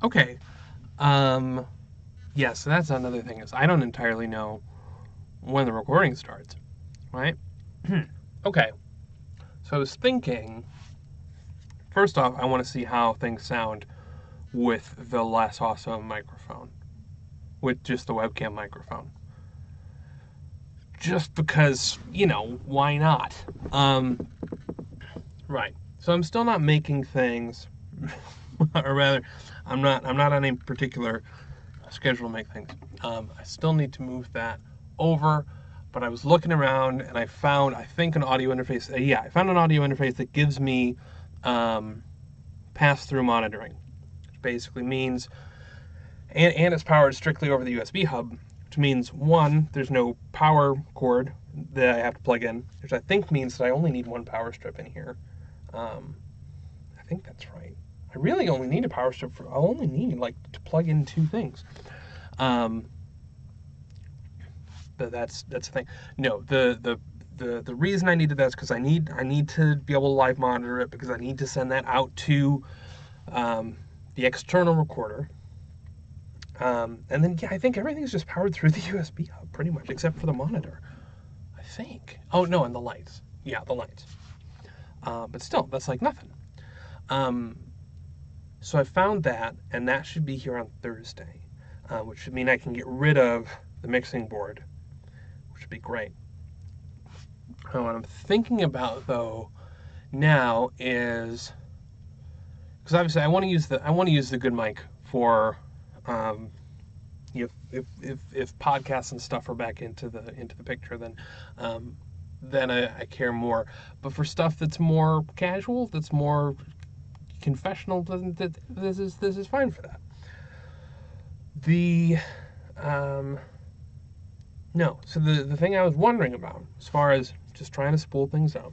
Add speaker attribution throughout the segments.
Speaker 1: Okay. Yeah, so that's another thing is I don't entirely know when the recording starts, right? Okay. So I was thinking, first off, I want to see how things sound with the less awesome microphone, with just the webcam microphone. Just because, why not? Um, right. So I'm still not making things, or rather, I'm not on a particular schedule to make things. I still need to move that over, but I was looking around and I found, I think, an audio interface. Yeah, I found an audio interface that gives me um, pass-through monitoring, which basically means, and it's powered strictly over the USB hub, which means one, there's no power cord that I have to plug in, which I think means that I only need one power strip in here. Um, I think that's right. I really only need a power strip for. I'll only need like to plug in two things. Um, but that's the thing. No, the reason I needed that is because I need to be able to live monitor it because I need to send that out to um, the external recorder. And then yeah, I think everything's just powered through the USB hub pretty much except for the monitor. I think. Oh no, and the lights. Yeah, the lights. But still, that's like nothing. Um, so I found that, and that should be here on Thursday, which should mean I can get rid of the mixing board, which would be great. What I'm thinking about though now is because obviously I want to use the good mic for um, if podcasts and stuff are back into the picture, then I care more. But for stuff that's more casual, that's more confessional, this is fine for that. The um, no, so the thing I was wondering about as far as just trying to spool things up,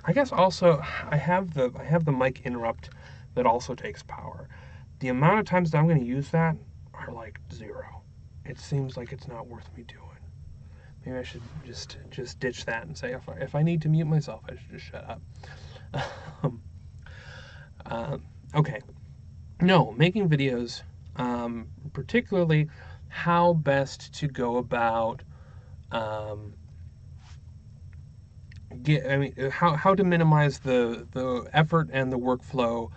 Speaker 1: I guess also I have the mic interrupt that also takes power. The amount of times that I'm going to use that are like zero. It seems like it's not worth me doing. Maybe I should just ditch that and say if I need to mute myself, I should just shut up. um, okay. No, making videos, particularly how best to go about um, how to minimize the effort and the workflow,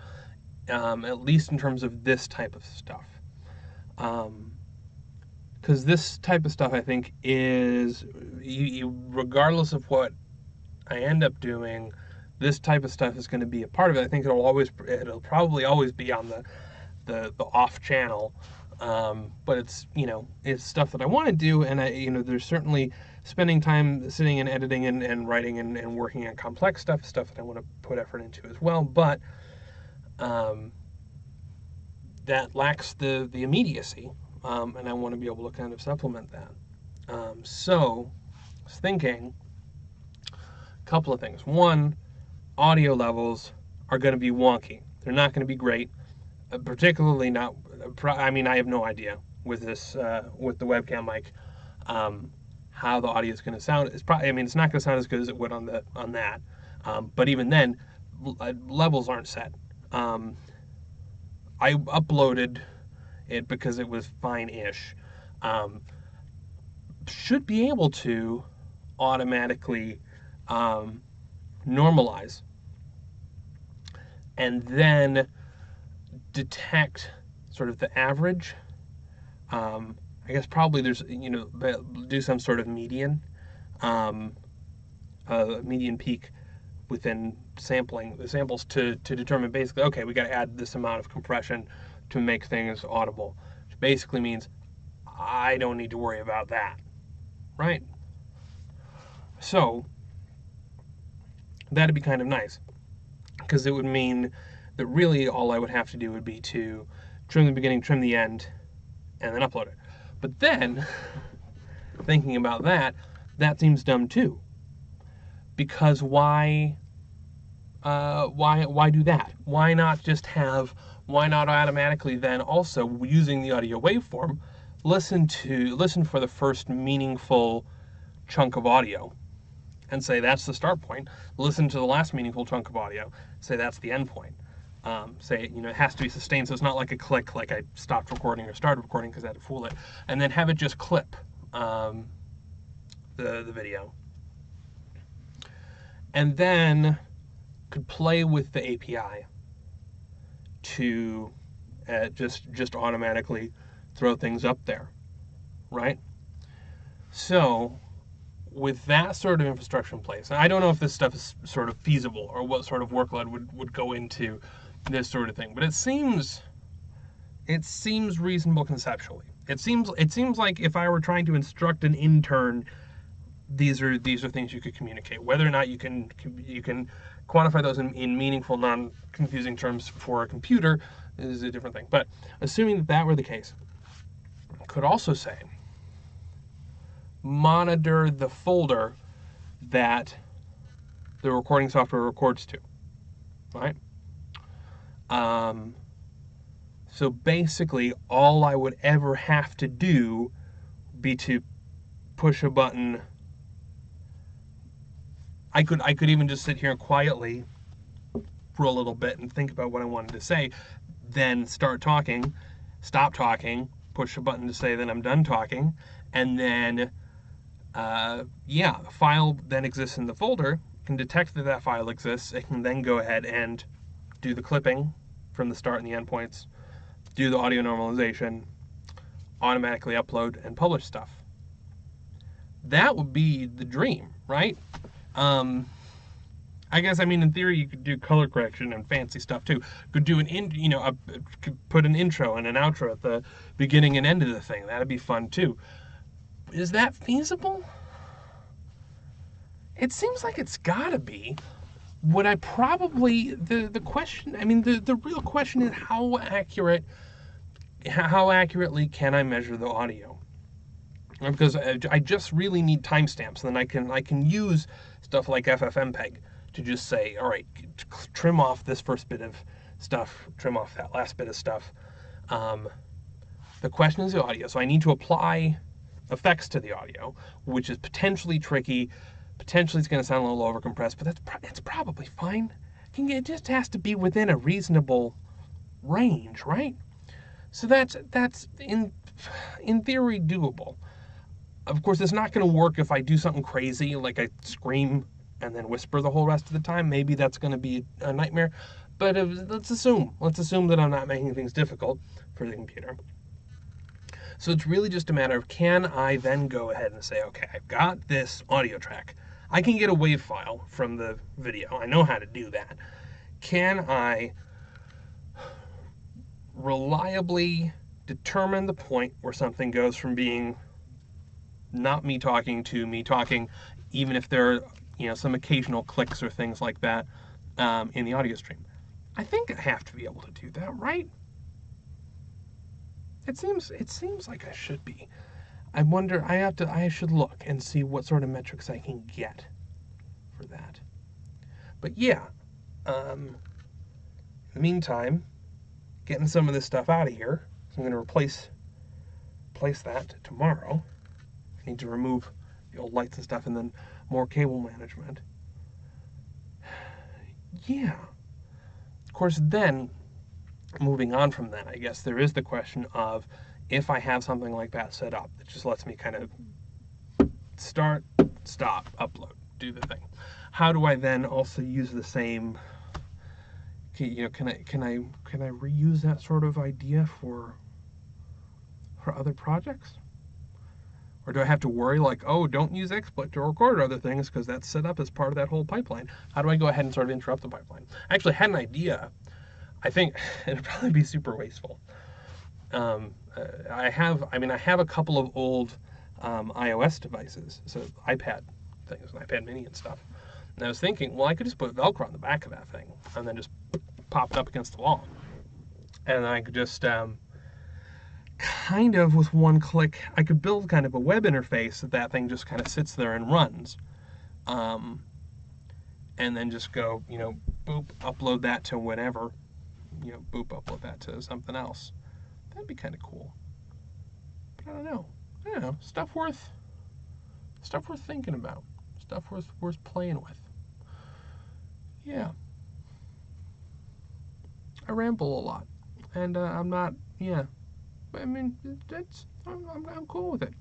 Speaker 1: at least in terms of this type of stuff. Um, because this type of stuff I think is regardless of what I end up doing, this type of stuff is going to be a part of it. I think it'll probably always be on the off channel, but it's stuff that I want to do, and there's certainly spending time sitting and editing and writing and working on complex stuff that I want to put effort into as well, but um, that lacks the immediacy, and I want to be able to kind of supplement that. So I was thinking a couple of things. One, audio levels are going to be wonky. They're not going to be great, particularly not. I mean, I have no idea with this with the webcam mic um, how the audio is going to sound. It's probably. I mean, it's not going to sound as good as it would on that. But even then, levels aren't set. Um, I uploaded it because it was fine-ish. Um, should be able to automatically um, normalize and then detect sort of the average. I guess probably there's do some sort of um, median peak within sampling the samples to determine basically, okay, we got to add this amount of compression to make things audible, which basically means I don't need to worry about that, right? So that'd be kind of nice because it would mean that really all I would have to do would be to trim the beginning, trim the end, and then upload it. But then, thinking about that, that seems dumb too. Because why do that? Why not just have? Why not automatically then also using the audio waveform, listen for the first meaningful chunk of audio, and say that's the start point. Listen to the last meaningful chunk of audio, say that's the end point. say, it has to be sustained, so it's not like a click, like I stopped recording or started recording because I had to fool it, and then have it just clip the video. And then could play with the API to just automatically throw things up there, right? So with that sort of infrastructure in place, and I don't know if this stuff is sort of feasible or what sort of workload would go into this sort of thing, but it seems reasonable conceptually. It seems like if I were trying to instruct an intern, these are things you could communicate. Whether or not you can quantify those in meaningful, non-confusing terms for a computer is a different thing. But assuming that were the case, I could also say monitor the folder that the recording software records to, right? So basically, all I would ever have to do be to push a button. I could even just sit here quietly for a little bit and think about what I wanted to say, then start talking, stop talking, push a button to say that I'm done talking, and then the file then exists in the folder, can detect that that file exists, it can then go ahead and do the clipping from the start and the endpoints, do the audio normalization, automatically upload and publish stuff. That would be the dream, right? I guess, in theory, you could do color correction and fancy stuff too. Could do could put an intro and an outro at the beginning and end of the thing. That'd be fun too. Is that feasible? It seems like it's gotta be. Would I probably, the question, the real question is how accurately can I measure the audio? Because I just really need timestamps, and then I can use stuff like FFmpeg to just say, all right, trim off this first bit of stuff, trim off that last bit of stuff. The question is the audio, so I need to apply effects to the audio, which is potentially tricky. Potentially it's going to sound a little overcompressed, but it's probably fine. It just has to be within a reasonable range, right? So that's in theory doable. Of course, it's not going to work if I do something crazy, like I scream and then whisper the whole rest of the time. Maybe that's going to be a nightmare. But let's assume that I'm not making things difficult for the computer. So it's really just a matter of, can I then go ahead and say, okay, I've got this audio track. I can get a WAV file from the video. I know how to do that. Can I reliably determine the point where something goes from being not me talking to me talking, even if there are some occasional clicks or things like that in the audio stream? I think I have to be able to do that, right? It seems like I should be. I wonder, I should look and see what sort of metrics I can get for that. But yeah, in the meantime, getting some of this stuff out of here. So I'm going to replace that tomorrow. I need to remove the old lights and stuff, and then more cable management. Yeah. Of course, then, moving on from that, I guess there is the question of, if I have something like that set up that just lets me kind of start, stop, upload, do the thing, how do I then also use the same? Can I reuse that sort of idea for other projects? Or do I have to worry, like, oh, don't use XSplit to record other things because that's set up as part of that whole pipeline? How do I go ahead and sort of interrupt the pipeline? I actually had an idea. I think it'd probably be super wasteful. I have a couple of old iOS devices, so iPad things, an iPad Mini and stuff. And I was thinking, well, I could just put Velcro on the back of that thing and then just pop it up against the wall. And I could just kind of, with one click, I could build kind of a web interface that thing just kind of sits there and runs. And then just go, boop, upload that to whatever. Boop, upload that to something else. That'd be kind of cool. But I don't know. Stuff worth thinking about. Stuff worth playing with. Yeah. I ramble a lot, and I'm not. Yeah, I mean, I'm cool with it.